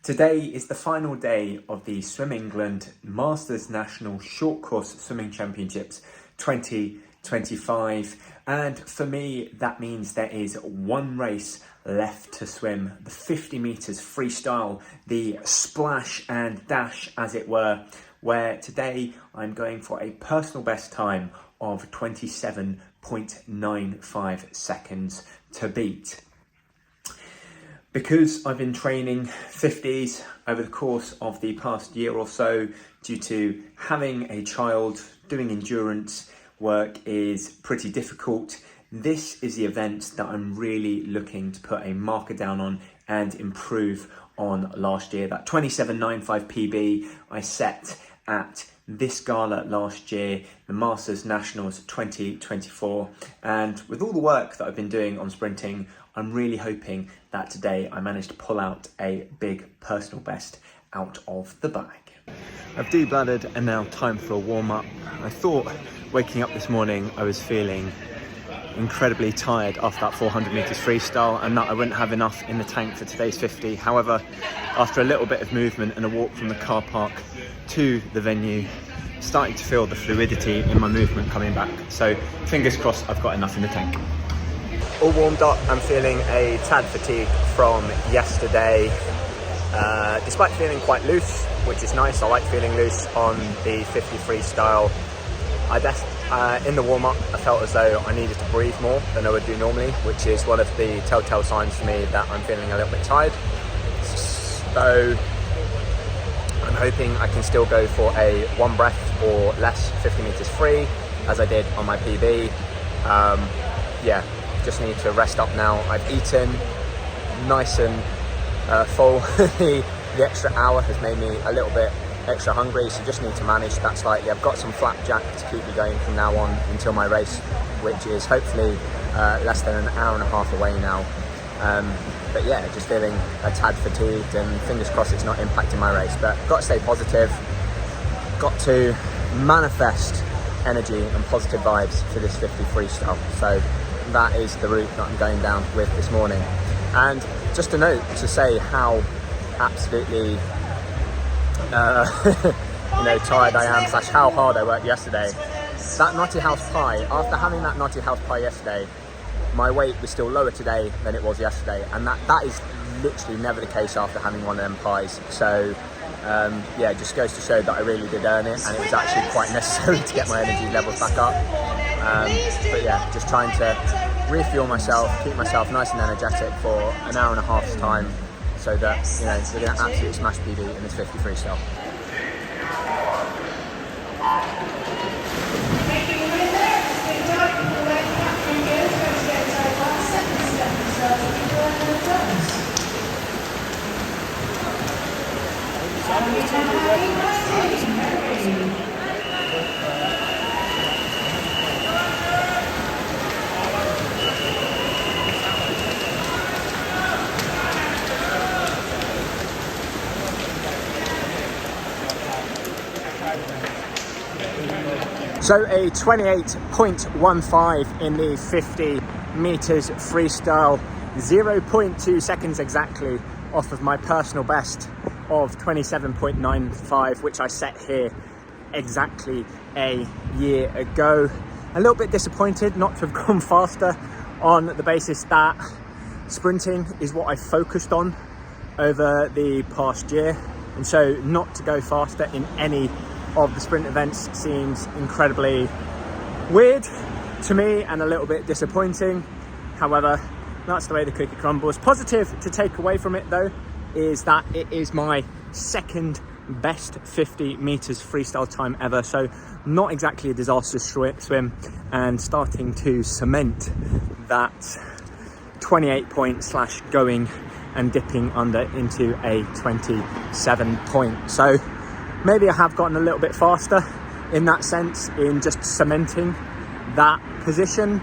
Today is the final day of the Swim England Masters National Short Course Swimming Championships 2025, and for me that means there is one race left to swim, the 50 meters freestyle, the splash and dash as it were, where today I'm going for a personal best time of 27.95 seconds to beat. Because I've been training 50s over the course of the past year or so, due to having a child, doing endurance work is pretty difficult. This is the event that I'm really looking to put a marker down on and improve on last year. That 27.95 PB I set at this gala last year, the Masters Nationals 2024. And with all the work that I've been doing on sprinting, I'm really hoping that today I managed to pull out a big personal best out of the bag. I've de-blooded and now time for a warm-up. I thought waking up this morning I was feeling incredibly tired after that 400 meters freestyle and that I wouldn't have enough in the tank for today's 50. However, after a little bit of movement and a walk from the car park to the venue, starting to feel the fluidity in my movement coming back. So fingers crossed I've got enough in the tank. All warmed up, I'm feeling a tad fatigued from yesterday, despite feeling quite loose, which is nice. I like feeling loose on the 50 freestyle. In the warm-up, I felt as though I needed to breathe more than I would do normally, which is one of the telltale signs for me that I'm feeling a little bit tired. So I'm hoping I can still go for a one breath or less 50 meters free, as I did on my PB. Just need to rest up now. I've eaten nice and full. The extra hour has made me a little bit extra hungry, so just need to manage that slightly. I've got some flapjack to keep me going from now on until my race, which is hopefully less than an hour and a half away now. But yeah, just feeling a tad fatigued and fingers crossed it's not impacting my race. But got to stay positive, got to manifest energy and positive vibes for this 50 freestyle. So that is the route that I'm going down with this morning. And just a note to say how absolutely tired I am, / how hard I worked yesterday. That Notty House pie, after having that Notty House pie yesterday, my weight was still lower today than it was yesterday, and that is literally never the case after having one of them pies. So it just goes to show that I really did earn it, and it was actually quite necessary to get my energy levels back up. But yeah, just trying to refuel myself, keep myself nice and energetic for an hour and a half's time, so that we're going to absolutely smash PB in this 50 freestyle. So a 28.15 in the 50 meters freestyle, 0.2 seconds exactly off of my personal best of 27.95, which I set here exactly a year ago. A little bit disappointed not to have gone faster, on the basis that sprinting is what I focused on over the past year, and so not to go faster in any of the sprint events seems incredibly weird to me and a little bit disappointing. However, that's the way the cookie crumbles. Positive to take away from it though is that it is my second best 50 meters freestyle time ever, so not exactly a disastrous swim, and starting to cement that 28 point / going and dipping under into a 27 point. So maybe I have gotten a little bit faster in that sense, in just cementing that position.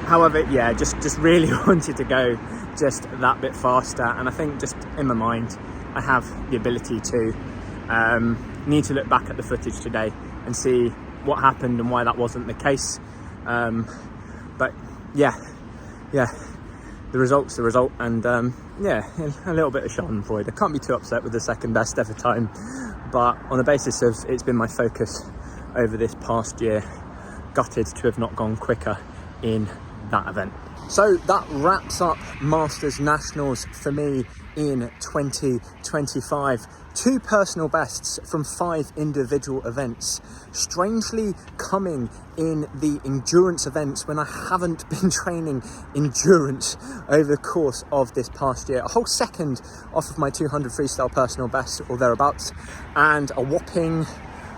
However, yeah, just really wanted to go just that bit faster, and I think just in my mind I have the ability to. Need to look back at the footage today and see what happened and why that wasn't the case. But yeah, the result's the result, and yeah, a little bit of schadenfreude. I can't be too upset with the second best ever time, but on the basis of it's been my focus over this past year, gutted to have not gone quicker in that event. So that wraps up Masters Nationals for me in 2025. 2 personal bests from 5 individual events, strangely coming in the endurance events when I haven't been training endurance over the course of this past year. A whole second off of my 200 freestyle personal best or thereabouts, and a whopping,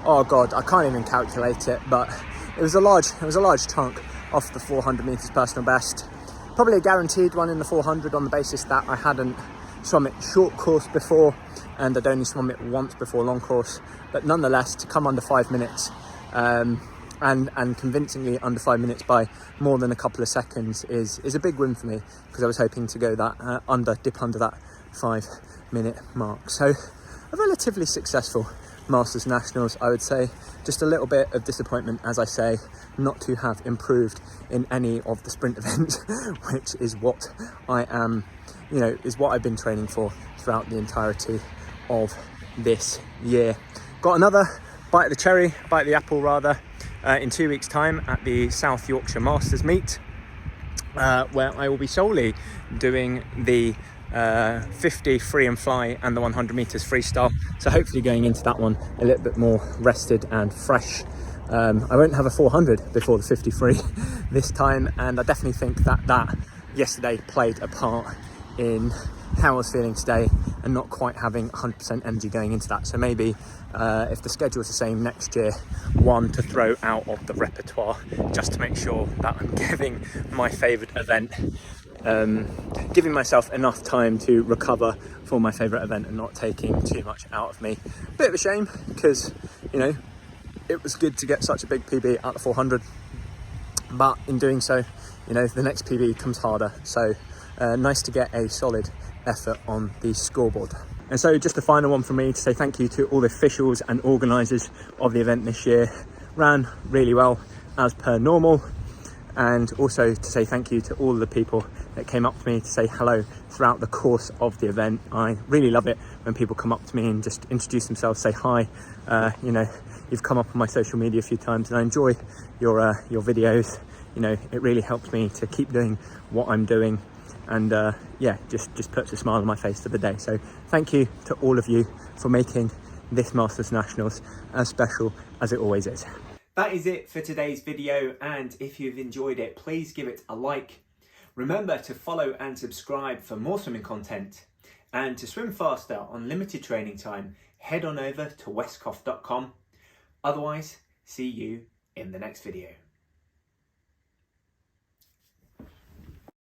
oh god, I can't even calculate it, but it was a large chunk off the 400 meters personal best. Probably a guaranteed one in the 400 on the basis that I hadn't swum it short course before and I'd only swum it once before long course, but nonetheless to come under 5 minutes and convincingly under 5 minutes by more than a couple of seconds is a big win for me, because I was hoping to go that dip under that 5 minute mark. So a relatively successful Masters Nationals, I would say. Just a little bit of disappointment, as I say, not to have improved in any of the sprint events, which is what I am, is what I've been training for throughout the entirety of this year. Got another bite of the apple rather, in 2 weeks' time at the South Yorkshire Masters meet, where I will be solely doing the 50 free and fly and the 100 meters freestyle. So hopefully going into that one a little bit more rested and fresh. I won't have a 400 before the 50 free this time, and I definitely think that yesterday played a part in how I was feeling today and not quite having 100% energy going into that. So maybe if the schedule is the same next year, one to throw out of the repertoire just to make sure that I'm giving my favourite event, giving myself enough time to recover for my favourite event and not taking too much out of me. Bit of a shame, because it was good to get such a big PB at the 400, but in doing so, the next PB comes harder. So nice to get a solid effort on the scoreboard. And so just the final one from me to say thank you to all the officials and organisers of the event this year. Ran really well as per normal, and also to say thank you to all the people that came up to me to say hello throughout the course of the event. I really love it when people come up to me and just introduce themselves, say hi. You've come up on my social media a few times and I enjoy your videos. It really helps me to keep doing what I'm doing, and just puts a smile on my face for the day. So thank you to all of you for making this Masters Nationals as special as it always is. That is it for today's video, and if you've enjoyed it, please give it a like. Remember to follow and subscribe for more swimming content, and to swim faster on limited training time, head on over to westcough.com. Otherwise, see you in the next video.